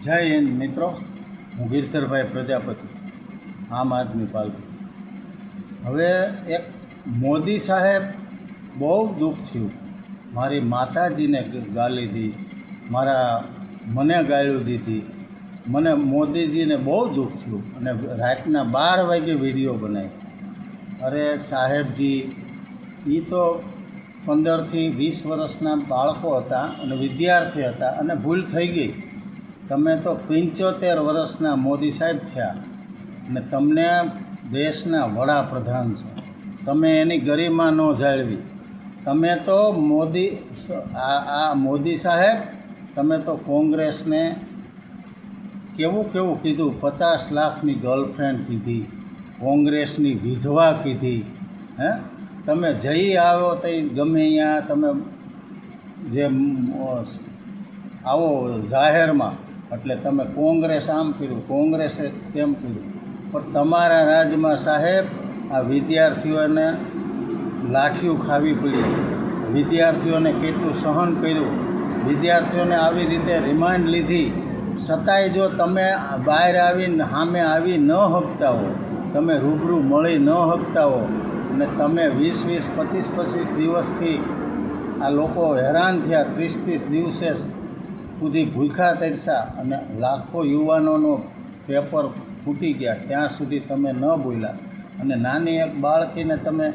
જય હિન્દ મિત્રો, હું ગિરધરભાઈ પ્રજાપતિ, આમ આદમી પાર્ટી. હવે એક મોદી સાહેબ બહુ દુઃખ થયું. મારી માતાજીને ગાલી દી, મને ગાળ્યું દીધી. મને મોદીજીને બહુ દુઃખ થયું અને રાતના 12 વાગે વિડીયો બનાવી. અરે સાહેબજી, એ તો 15થી 20 વર્ષના બાળકો હતા અને વિદ્યાર્થી હતા અને ભૂલ થઈ ગઈ. તમે તો 75 વર્ષના મોદી સાહેબ થયા અને તમને દેશના વડાપ્રધાન છો. તમે એની ગરિમા ન જાળવી. તમે તો મોદી સાહેબ, તમે તો કોંગ્રેસને કેવું કીધું, 50 લાખની ગર્લફ્રેન્ડ કીધી, કોંગ્રેસની વિધવા કીધી. તમે જઈ આવો તો ગમે અહીંયા તમે જે આવો જાહેરમાં, એટલે તમે કોંગ્રેસ આમ કર્યું, કોંગ્રેસે તેમ કર્યું. પણ તમારા રાજમાં સાહેબ આ વિદ્યાર્થીઓને લાઠીઓ ખાવી પડી, વિદ્યાર્થીઓને કેટલું સહન કર્યું, વિદ્યાર્થીઓને આવી રીતે રિમાન્ડ લીધી. છતાંય જો તમે બહાર આવીને સામે આવી ન શકતા હો, તમે રૂબરૂ મળી ન શકતા હો અને તમે 20-20, 25-25 દિવસથી આ લોકો હેરાન થયા, 30-30 દિવસે સુધી ભૂખ્યા તરસ્યા અને લાખો યુવાનોનો પેપર ફૂટી ગયા, ત્યાં સુધી તમે ન બોલ્યા. અને નાની એક બાળકીને તમે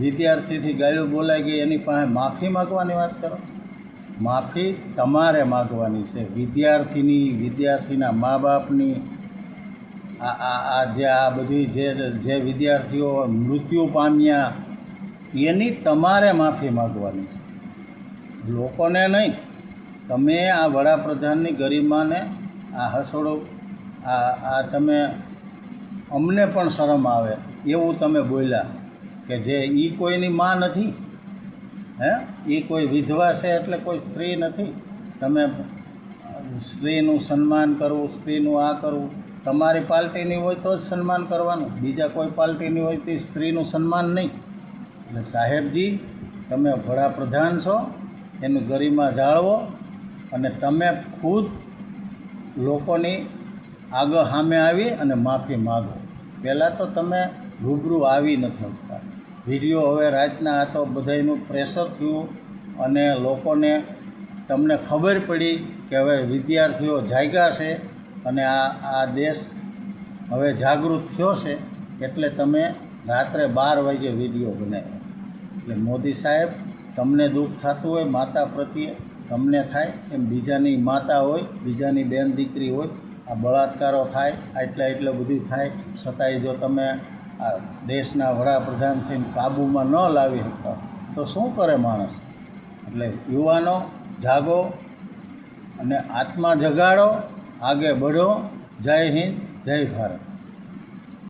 વિદ્યાર્થીથી ગાળ્યું બોલાઈ ગઈ, એની પાસે માફી માગવાની વાત કરો. માફી તમારે માગવાની છે, વિદ્યાર્થીના મા બાપની. આ બધી જે વિદ્યાર્થીઓ મૃત્યુ પામ્યા એની તમારે માફી માગવાની છે, લોકોને નહીં. તમે આ વડાપ્રધાનની ગરિમાને આ હસોડો, તમે અમને પણ શરમ આવે એવું તમે બોલ્યા કે જે એ કોઈની માં નથી. એ કોઈ વિધવા છે એટલે કોઈ સ્ત્રી નથી. તમે સ્ત્રીનું સન્માન કરવું, સ્ત્રીનું આ કરવું, તમારી પાર્ટીની હોય તો જ સન્માન કરવાનું, બીજા કોઈ પાર્ટીની હોય તો સ્ત્રીનું સન્માન નહીં. એટલે સાહેબજી, તમે વડાપ્રધાન છો, એનું ગરિમા જાળવો અને તમે ખુદ લોકોની આગળ સામે આવી અને માફી માગો. પહેલાં તો તમે રૂબરૂ આવી નથી શકતા. વિડીયો હવે રાતના આ તો બધાયનું પ્રેશર થયું અને લોકોને તમને ખબર પડી કે હવે વિદ્યાર્થીઓ જાગ્યા છે અને આ દેશ હવે જાગૃત થયો છે, એટલે તમે રાત્રે 12 વાગે વિડીયો બનાવ્યો. એટલે મોદી સાહેબ, તમને દુઃખ થતું હોય માતા પ્રત્યે, તમને થાય એમ બીજાની માતા હોય, બીજાની બેન દીકરી હોય, આ બળાત્કારો થાય, એટલું બધું થાય, છતાંય જો તમે આ દેશના વડાપ્રધાન થઈને કાબૂમાં ન લાવી શકતા તો શું કરે માણસ? એટલે યુવાનો જાગો અને આત્મા જગાડો, આગે બઢો. જય હિન્દ, જય ભારત.